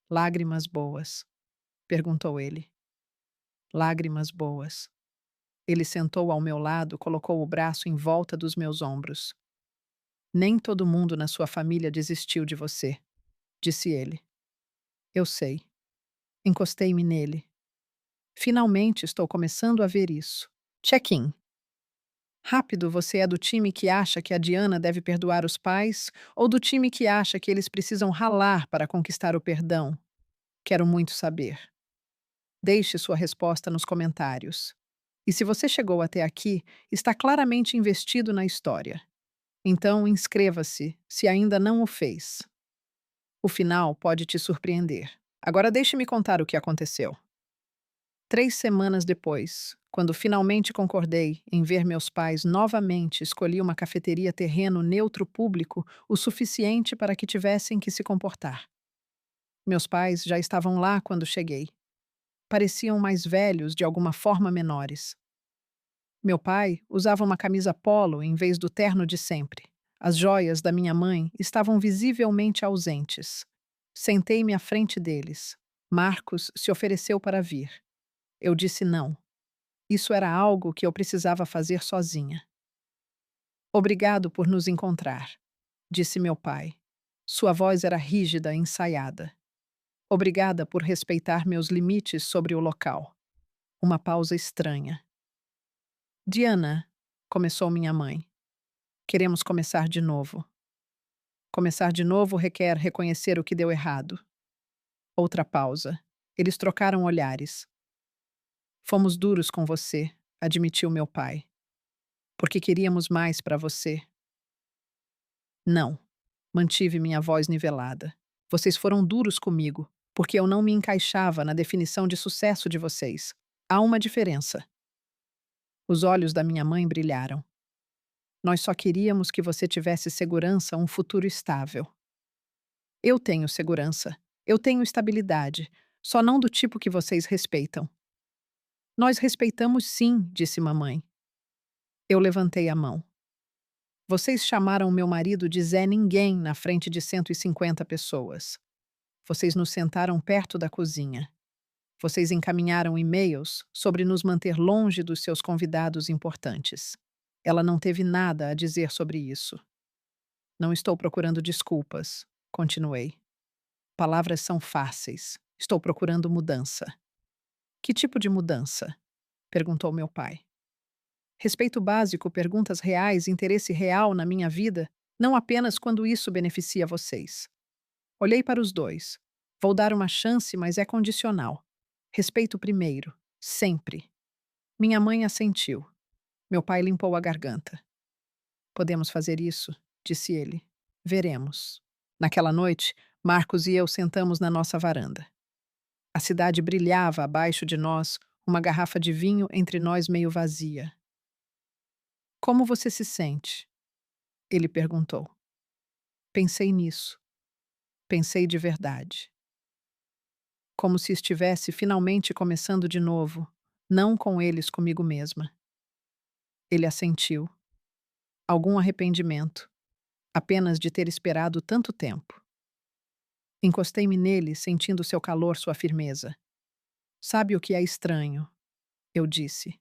Lágrimas boas? Perguntou ele. Lágrimas boas. Ele sentou ao meu lado, colocou o braço em volta dos meus ombros. Nem todo mundo na sua família desistiu de você, disse ele. Eu sei. Encostei-me nele. Finalmente estou começando a ver isso. Check-in. Rápido, você é do time que acha que a Diana deve perdoar os pais ou do time que acha que eles precisam ralar para conquistar o perdão? Quero muito saber. Deixe sua resposta nos comentários. E se você chegou até aqui, está claramente investido na história. Então, inscreva-se, se ainda não o fez. O final pode te surpreender. Agora deixe-me contar o que aconteceu. 3 semanas depois, quando finalmente concordei em ver meus pais novamente, escolhi uma cafeteria terreno neutro público o suficiente para que tivessem que se comportar. Meus pais já estavam lá quando cheguei. Pareciam mais velhos, de alguma forma menores. Meu pai usava uma camisa polo em vez do terno de sempre. As joias da minha mãe estavam visivelmente ausentes. Sentei-me à frente deles. Marcos se ofereceu para vir. Eu disse não. Isso era algo que eu precisava fazer sozinha. Obrigado por nos encontrar, disse meu pai. Sua voz era rígida e ensaiada. Obrigada por respeitar meus limites sobre o local. Uma pausa estranha. Diana, começou minha mãe. Queremos começar de novo. Começar de novo requer reconhecer o que deu errado. Outra pausa. Eles trocaram olhares. Fomos duros com você, admitiu meu pai. Porque queríamos mais para você. Não. Mantive minha voz nivelada. Vocês foram duros comigo, porque eu não me encaixava na definição de sucesso de vocês. Há uma diferença. Os olhos da minha mãe brilharam. Nós só queríamos que você tivesse segurança, um futuro estável. Eu tenho segurança. Eu tenho estabilidade. Só não do tipo que vocês respeitam. Nós respeitamos sim, disse mamãe. Eu levantei a mão. Vocês chamaram meu marido de Zé Ninguém na frente de 150 pessoas. Vocês nos sentaram perto da cozinha. Vocês encaminharam e-mails sobre nos manter longe dos seus convidados importantes. Ela não teve nada a dizer sobre isso. Não estou procurando desculpas, continuei. Palavras são fáceis. Estou procurando mudança. Que tipo de mudança? Perguntou meu pai. Respeito básico, perguntas reais, interesse real na minha vida, não apenas quando isso beneficia vocês. Olhei para os dois. Vou dar uma chance, mas é condicional. Respeito primeiro, sempre. Minha mãe assentiu. Meu pai limpou a garganta. Podemos fazer isso, disse ele. Veremos. Naquela noite, Marcos e eu sentamos na nossa varanda. A cidade brilhava abaixo de nós, uma garrafa de vinho entre nós meio vazia. Como você se sente? Ele perguntou. Pensei nisso. Pensei de verdade. Como se estivesse finalmente começando de novo, não com eles comigo mesma. Ele assentiu. Algum arrependimento, apenas de ter esperado tanto tempo. Encostei-me nele, sentindo seu calor, sua firmeza. Sabe o que é estranho? Eu disse.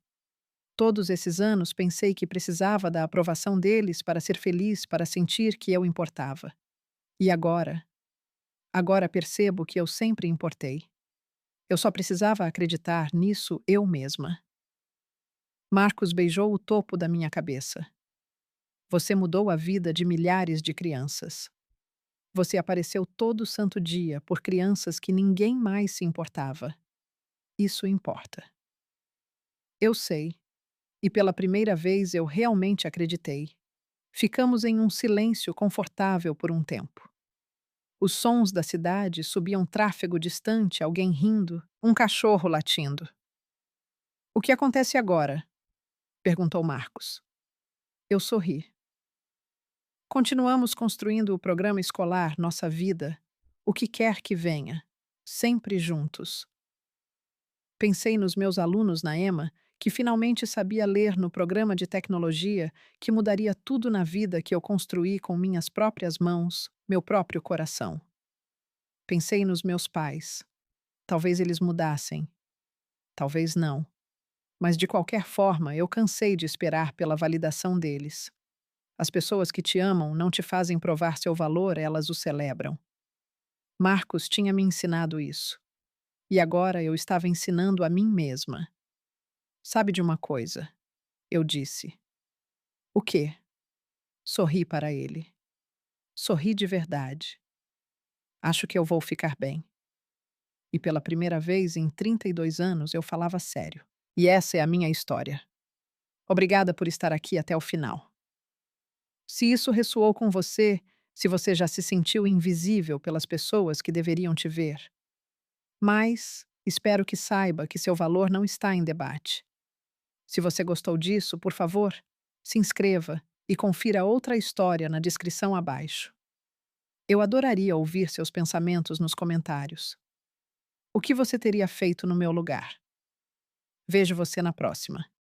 Todos esses anos pensei que precisava da aprovação deles para ser feliz, para sentir que eu importava. E agora? Agora percebo que eu sempre importei. Eu só precisava acreditar nisso eu mesma. Marcos beijou o topo da minha cabeça. Você mudou a vida de milhares de crianças. Você apareceu todo santo dia por crianças que ninguém mais se importava. Isso importa. Eu sei. E pela primeira vez eu realmente acreditei. Ficamos em um silêncio confortável por um tempo. Os sons da cidade subiam tráfego distante, alguém rindo, um cachorro latindo. O que acontece agora? Perguntou Marcos. Eu sorri. Continuamos construindo o programa escolar, nossa vida, o que quer que venha, sempre juntos. Pensei nos meus alunos na EMA, que finalmente sabia ler no programa de tecnologia que mudaria tudo na vida que eu construí com minhas próprias mãos, meu próprio coração. Pensei nos meus pais. Talvez eles mudassem. Talvez não. Mas de qualquer forma, eu cansei de esperar pela validação deles. As pessoas que te amam não te fazem provar seu valor, elas o celebram. Marcos tinha me ensinado isso. E agora eu estava ensinando a mim mesma. Sabe de uma coisa? Eu disse. O quê? Sorri para ele. Sorri de verdade. Acho que eu vou ficar bem. E pela primeira vez em 32 anos eu falava sério. E essa é a minha história. Obrigada por estar aqui até o final. Se isso ressoou com você, se você já se sentiu invisível pelas pessoas que deveriam te ver, mas espero que saiba que seu valor não está em debate. Se você gostou disso, por favor, se inscreva e confira outra história na descrição abaixo. Eu adoraria ouvir seus pensamentos nos comentários. O que você teria feito no meu lugar? Vejo você na próxima.